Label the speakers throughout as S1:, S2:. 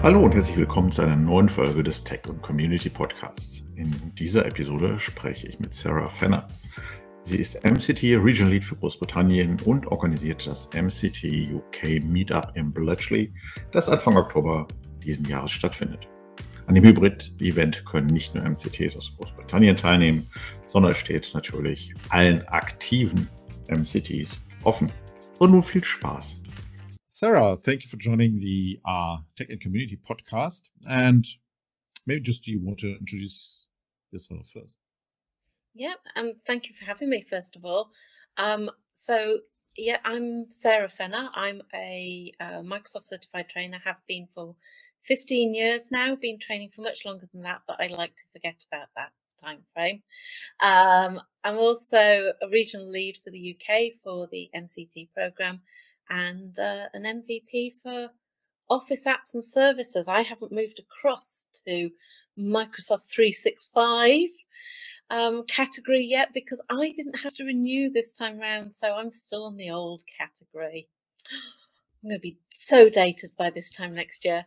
S1: Hallo und herzlich willkommen zu einer neuen Folge des Tech und Community Podcasts. In dieser Episode spreche ich mit Sara Fennah. Sie ist MCT Regional Lead für Großbritannien und organisiert das MCT UK Meetup in Bletchley, das Anfang Oktober diesen Jahres stattfindet. An dem Hybrid-Event können nicht nur MCTs aus Großbritannien teilnehmen, sondern es steht natürlich allen aktiven MCTs offen. Und nun viel Spaß! Sara, thank you for joining the Tech and Community podcast. And maybe just do you want to introduce yourself first?
S2: Yeah, thank you for having me, first of all. I'm Sara Fennah. I'm a Microsoft certified trainer, have been for 15 years now, been training for much longer than that, but I like to forget about that time frame. I'm also a regional lead for the UK for the MCT program, and an MVP for Office apps and services. I haven't moved across to Microsoft 365 category yet because I didn't have to renew this time round, so I'm still on the old category. I'm going to be so dated by this time next year.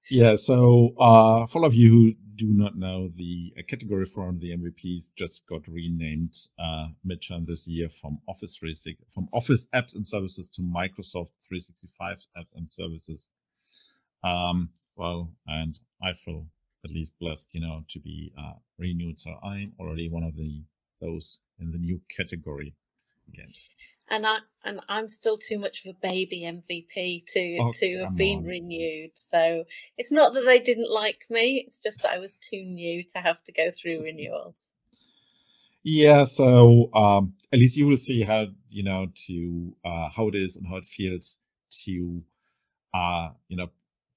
S1: Yeah, so for all of you who do not know, the category for the MVPs just got renamed midterm this year from Office apps and services to Microsoft 365 apps and services. And I feel at least blessed, to be renewed. So I'm already one of those in the new category again.
S2: And I'm still too much of a baby MVP to have been renewed. So it's not that they didn't like me. It's just that I was too new to have to go through renewals.
S1: Yeah. So at least you will see how, how it is and how it feels to,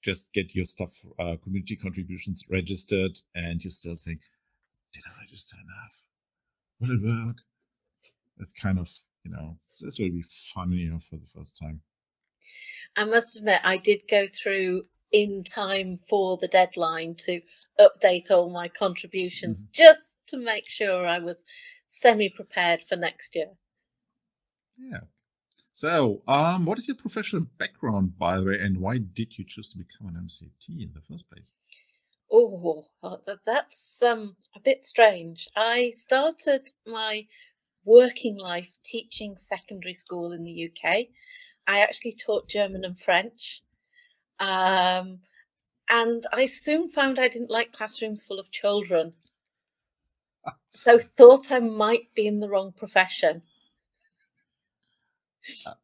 S1: just get your stuff, community contributions registered, and you still think, did I register enough? Will it work? It's kind of, this will be fun, for the first time.
S2: I must admit, I did go through in time for the deadline to update all my contributions just to make sure I was semi-prepared for next year.
S1: Yeah. So, what is your professional background, by the way, and why did you choose to become an MCT in the first place?
S2: Oh, that's a bit strange. I started my working life teaching secondary school in the UK. I actually taught German and French. And I soon found I didn't like classrooms full of children. So thought I might be in the wrong profession.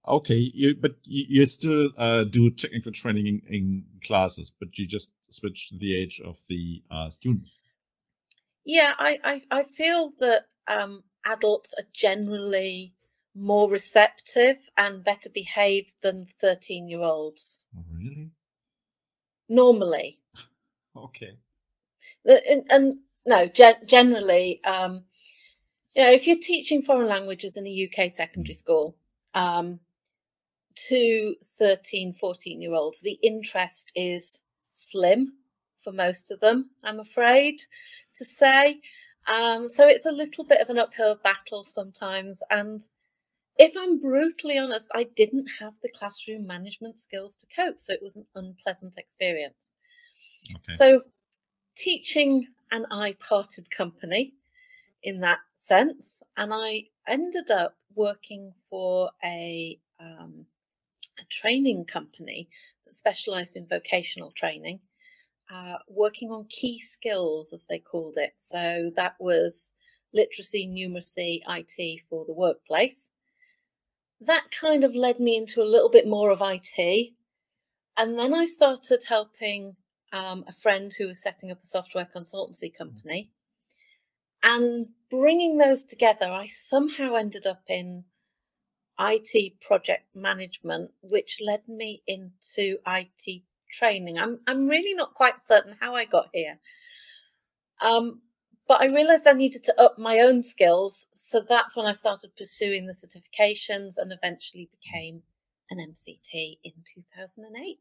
S1: Okay, but you still do technical training in classes, but you just switch the age of the students.
S2: Yeah, I feel that adults are generally more receptive and better behaved than 13-year-olds.
S1: Oh, really?
S2: Normally.
S1: Okay.
S2: Generally, if you're teaching foreign languages in a UK secondary school, to 13, 14-year-olds, the interest is slim for most of them, I'm afraid to say. So it's a little bit of an uphill battle sometimes. And if I'm brutally honest, I didn't have the classroom management skills to cope. So it was an unpleasant experience.
S1: Okay.
S2: So teaching and I parted company in that sense. And I ended up working for a training company that specialized in vocational training, working on key skills, as they called it. So that was literacy, numeracy, IT for the workplace. That kind of led me into a little bit more of IT. And then I started helping a friend who was setting up a software consultancy company. And bringing those together, I somehow ended up in IT project management, which led me into IT training. I'm really not quite certain how I got here. But I realized I needed to up my own skills. So that's when I started pursuing the certifications and eventually became an MCT in 2008.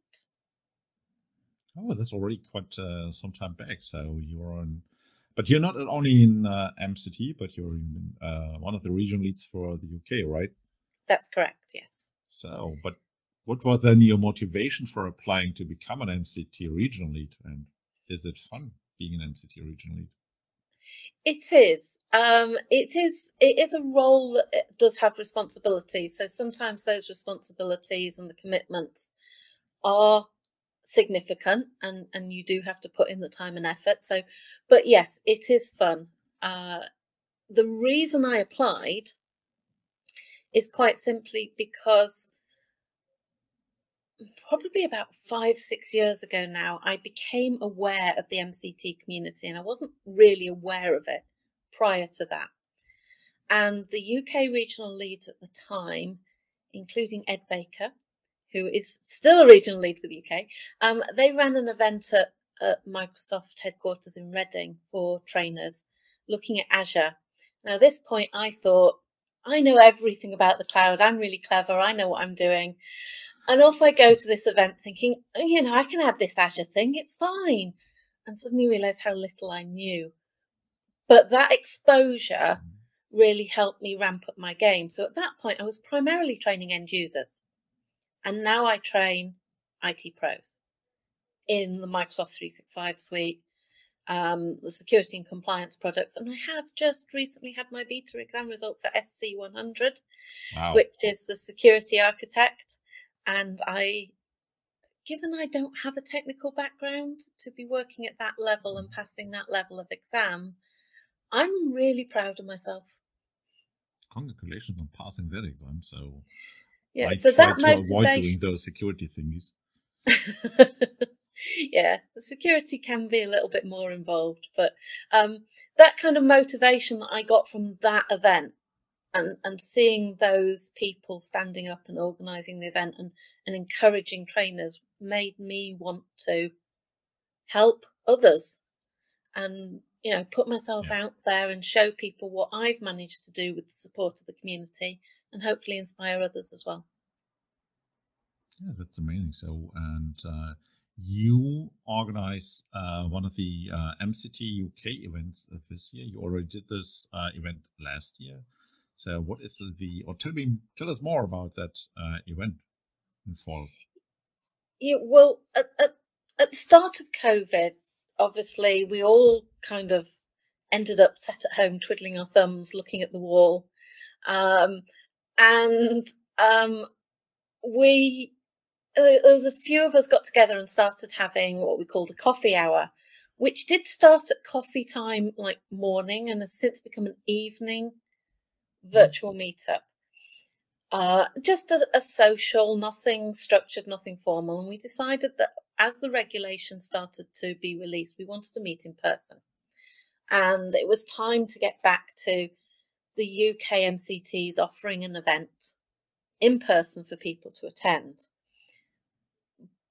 S1: Oh, that's already quite some time back. So you're on, but you're not only in MCT, but you're in, one of the regional leads for the UK, right?
S2: That's correct, yes.
S1: So, but what was then your motivation for applying to become an MCT Regional Lead? And is it fun being an MCT Regional Lead?
S2: It is. It is a role that does have responsibilities. So sometimes those responsibilities and the commitments are significant, and you do have to put in the time and effort. So, but yes, it is fun. The reason I applied is quite simply because probably about 5-6 years ago now, I became aware of the MCT community, and I wasn't really aware of it prior to that. And the UK regional leads at the time, including Ed Baker, who is still a regional lead for the UK, they ran an event at Microsoft headquarters in Reading for trainers looking at Azure. Now, at this point, I thought, I know everything about the cloud. I'm really clever. I know what I'm doing. And off I go to this event thinking, oh, you know, I can add this Azure thing. It's fine. And suddenly realised how little I knew. But that exposure really helped me ramp up my game. So at that point, I was primarily training end users. And now I train IT pros in the Microsoft 365 suite, the security and compliance products. And I have just recently had my beta exam result for SC100,
S1: Wow.
S2: which is the security architect. And given I don't have a technical background, to be working at that level and passing that level of exam, I'm really proud of myself.
S1: Congratulations on passing that exam. So
S2: yeah,
S1: I
S2: so
S1: try
S2: that
S1: to avoid doing those security thingies.
S2: Yeah, the security can be a little bit more involved, but that kind of motivation that I got from that event and seeing those people standing up and organising the event and encouraging trainers made me want to help others and, you know, put myself out there and show people what I've managed to do with the support of the community and hopefully inspire others as well.
S1: Yeah, that's amazing. So, and you organize one of the MCT UK events this year. You already did this event last year. So what is or tell us more about that event in fall.
S2: Yeah, well, at the start of COVID, obviously we all kind of ended up sat at home twiddling our thumbs, looking at the wall. There was a few of us got together and started having what we called a coffee hour, which did start at coffee time, like morning, and has since become an evening virtual meetup. Just a social, nothing structured, nothing formal. And we decided that as the regulations started to be released, we wanted to meet in person. And it was time to get back to the UK MCTs offering an event in person for people to attend.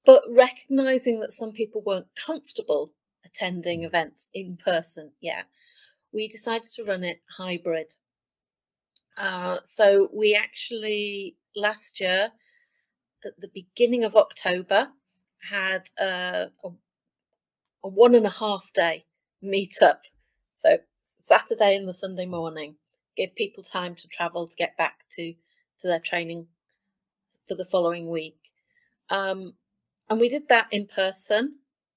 S2: But recognising that some people weren't comfortable attending events in person yet, we decided to run it hybrid. So we actually, last year, at the beginning of October, had a 1.5 day meetup. So Saturday and the Sunday morning, give people time to travel to get back to their training for the following week. And we did that in person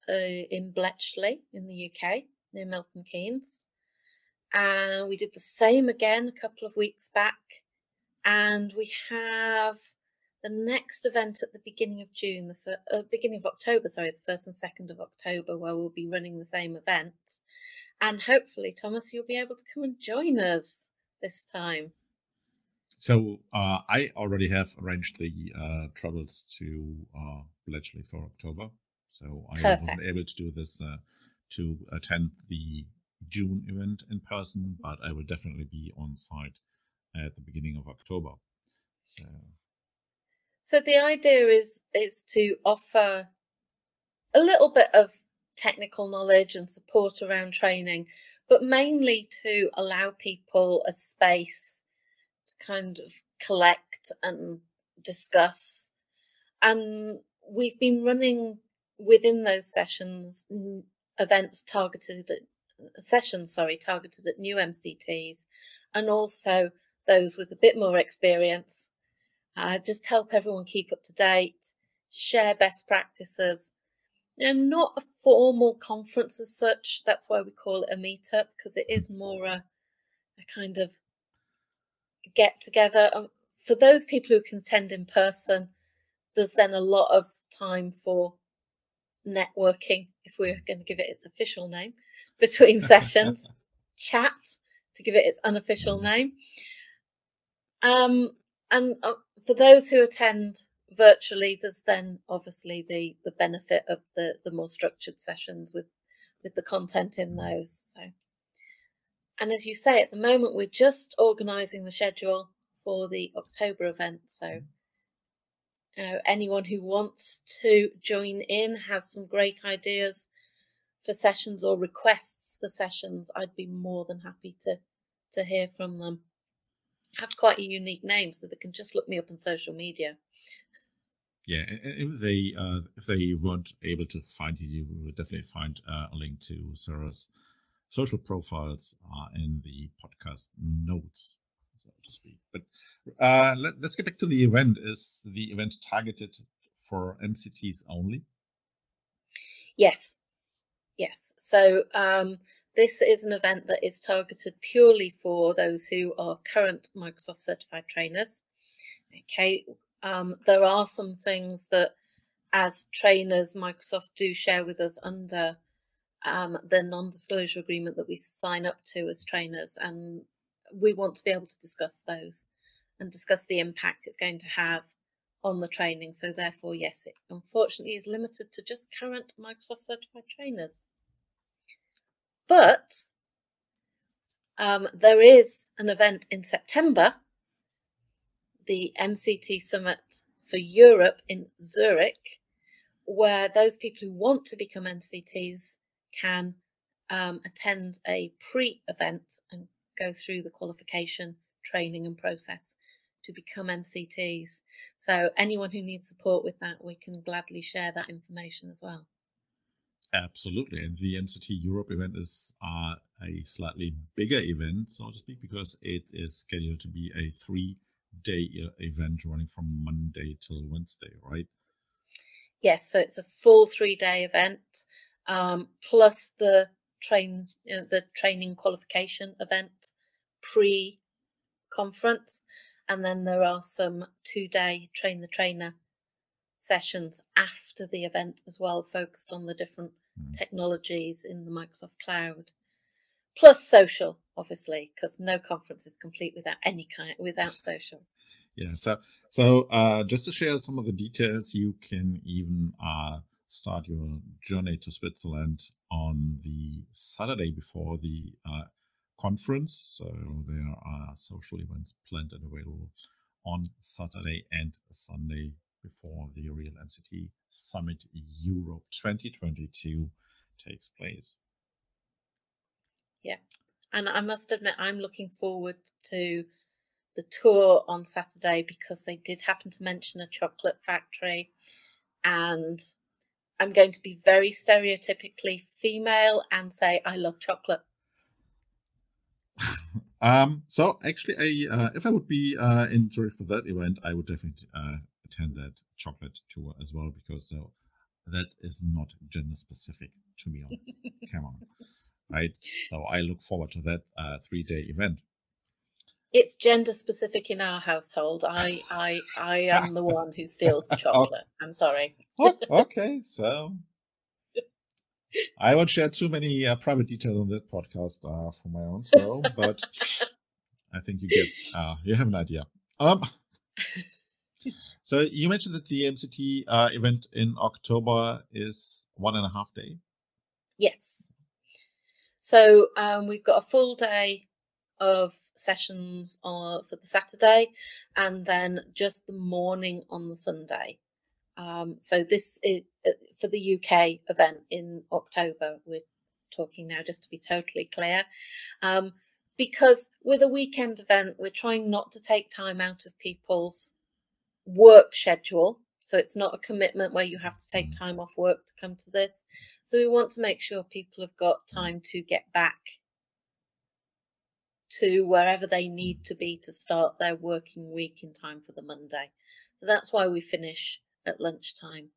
S2: in Bletchley in the UK, near Milton Keynes. And we did the same again a couple of weeks back. And we have the next event at the beginning of June, beginning of October, sorry, the 1st and 2nd of October, where we'll be running the same event. And hopefully, Thomas, you'll be able to come and join us this time.
S1: So I already have arranged the travels to Bletchley for October. So I wasn't able to do this to attend the June event in person, but I will definitely be on site at the beginning of October.
S2: So the idea is to offer a little bit of technical knowledge and support around training, but mainly to allow people a space to kind of collect and discuss. And we've been running within those sessions events targeted at new MCTs, and also those with a bit more experience just help everyone keep up to date, share best practices. And not a formal conference as such. That's why we call it a meetup, because it is more a kind of get together. For those people who can attend in person, there's then a lot of time for networking, if we're going to give it its official name, between sessions, chat, to give it its unofficial name. And for those who attend virtually, there's then obviously the benefit of the more structured sessions with the content in those. So, and as you say, at the moment we're just organising the schedule for the October event. So anyone who wants to join in, has some great ideas for sessions or requests for sessions, I'd be more than happy to hear from them. I have quite a unique name, so they can just look me up on social media.
S1: Yeah, and if they weren't able to find you, you will definitely find a link to Sara's social profiles in the podcast notes, so to speak. But let's get back to the event. Is the event targeted for MCTs only?
S2: Yes. So this is an event that is targeted purely for those who are current Microsoft certified trainers. Okay. There are some things that, as trainers, Microsoft do share with us under the non-disclosure agreement that we sign up to as trainers, and we want to be able to discuss those and discuss the impact it's going to have on the training. So therefore, yes, it unfortunately is limited to just current Microsoft certified trainers. But there is an event in September, the MCT Summit for Europe in Zurich, where those people who want to become MCTs can attend a pre-event and go through the qualification, training and process to become MCTs. So anyone who needs support with that, we can gladly share that information as well.
S1: Absolutely. And the MCT Europe event is a slightly bigger event, so to speak, because it is scheduled to be a 3-day event running from Monday till Wednesday, right?
S2: Yes, so it's a full 3-day event, plus the training qualification event pre-conference, and then there are some 2-day train the trainer sessions after the event as well, focused on the different technologies in the Microsoft Cloud, plus social, obviously, because no conference is complete without socials.
S1: Yeah, so just to share some of the details, you can even start your journey to Switzerland on the Saturday before the conference. So there are social events planned and available on Saturday and Sunday before the real MCT Summit Europe 2022 takes place.
S2: Yeah, and I must admit, I'm looking forward to the tour on Saturday, because they did happen to mention a chocolate factory, and I'm going to be very stereotypically female and say I love chocolate.
S1: So actually, if I would be in Zurich for that event, I would definitely attend that chocolate tour as well, because that is not gender specific, to be honest. Come on, right? So I look forward to that 3-day event.
S2: It's gender specific in our household. I am the one who steals the chocolate. I'm sorry.
S1: Okay, so I won't share too many private details on that podcast for my own. So, but I think you have an idea. So you mentioned that the MCT event in October is 1.5 days.
S2: Yes. So we've got a full day of sessions for the Saturday, and then just the morning on the Sunday. So this is for the UK event in October. We're talking now, just to be totally clear, because with a weekend event, we're trying not to take time out of people's work schedule. So it's not a commitment where you have to take time off work to come to this. So we want to make sure people have got time to get back to wherever they need to be to start their working week in time for the Monday. So that's why we finish at lunchtime,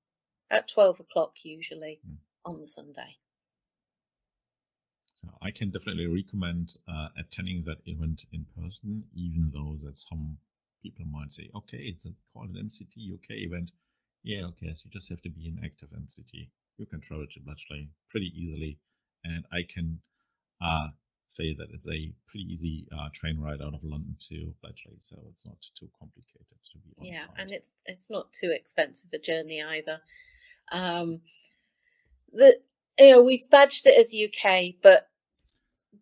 S2: at 12 o'clock usually on the Sunday.
S1: So I can definitely recommend attending that event in person, even though that some people might say, okay, it's called an MCT UK event. Yeah, okay, so you just have to be an active MCT. You can travel to Bletchley pretty easily, and I can say that it's a pretty easy train ride out of London to Bletchley, so it's not too complicated to be on site.
S2: And it's not too expensive a journey either. We've badged it as UK, but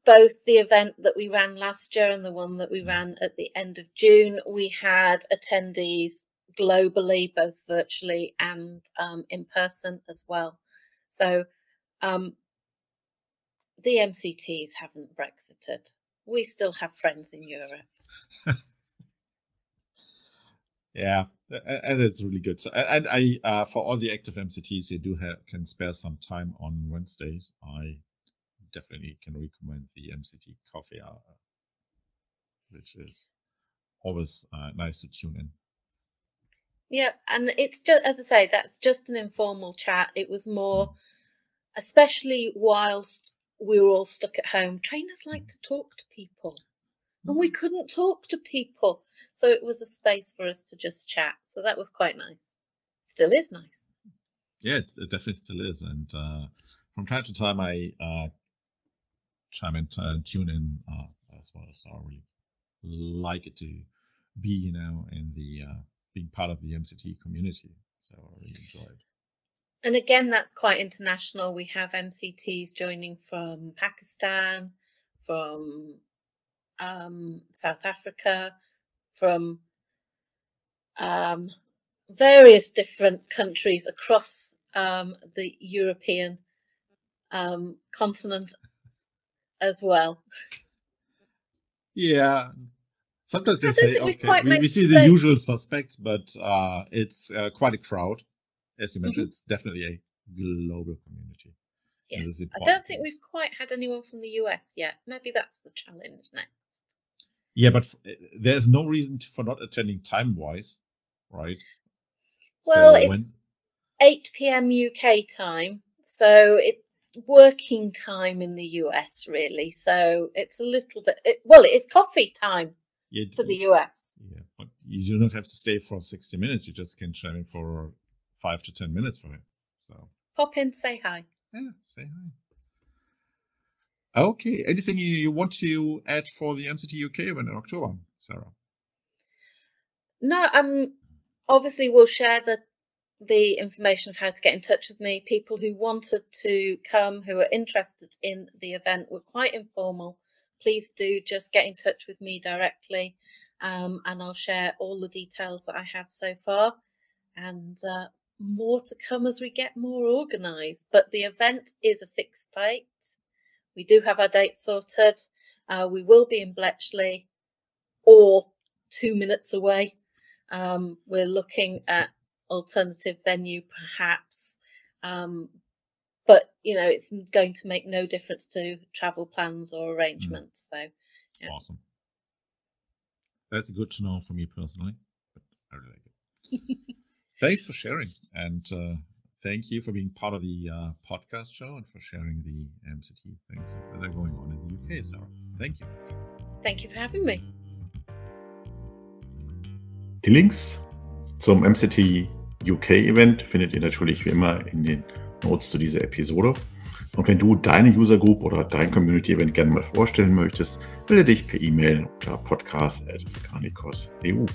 S2: both the event that we ran last year and the one that we ran at the end of June, we had attendees globally, both virtually and in person as well. So the MCTs haven't Brexited. We still have friends in Europe.
S1: Yeah, and it's really good. So, and I for all the active MCTs, you can spare some time on Wednesdays. I definitely can recommend the MCT coffee hour, which is always nice to tune in.
S2: Yeah, and it's just, as I say, that's just an informal chat. It was more, especially whilst we were all stuck at home, trainers like to talk to people, and we couldn't talk to people. So it was a space for us to just chat. So that was quite nice. Still is nice.
S1: Yeah, it definitely still is. And from time to time, I chime in, tune in as well. So I really like it to be, in the being part of the MCT community. So I really enjoy it.
S2: And again, that's quite international. We have MCTs joining from Pakistan, from South Africa, from various different countries across the European continent as well.
S1: Yeah. Sometimes they say, okay, we see the usual suspects, but it's quite a crowd. As you mentioned, it's definitely a global community.
S2: Yes, I don't think we've quite had anyone from the US yet. Maybe that's the challenge next.
S1: Yeah, but there's no reason for not attending time-wise, right?
S2: Well, it's 8 p.m. UK time, so it's working time in the US, really. So it's a little bit, it is coffee time for the US.
S1: Yeah, but you do not have to stay for 60 minutes. You just can chime in for 5 to 10 minutes for it. So
S2: pop in, say hi.
S1: Yeah, say hi. Okay, anything you want to add for the MCT UK event in October, Sarah?
S2: No, obviously we'll share the information of how to get in touch with me. People who wanted to come, who are interested in the event, we're quite informal. Please do just get in touch with me directly, and I'll share all the details that I have so far, and more to come as we get more organised. But the event is a fixed date. We do have our date sorted. We will be in Bletchley or 2 minutes away. We're looking at alternative venue perhaps, but it's going to make no difference to travel plans or arrangements. So yeah.
S1: Awesome. That's good to know for me personally, but I really like it. Thanks for sharing, and thank you for being part of the podcast show and for sharing the MCT things that are going on in the UK, Sarah. Thank you.
S2: Thank you for having me.
S1: Die Links zum MCT UK Event findet ihr natürlich wie immer in den Notes zu dieser Episode. Und wenn du deine User Group oder dein Community Event gerne mal vorstellen möchtest, melde dich per E-Mail unter podcast@granikos.eu.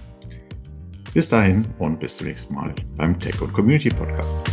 S1: Bis dahin und bis zum nächsten Mal beim Tech und Community Podcast.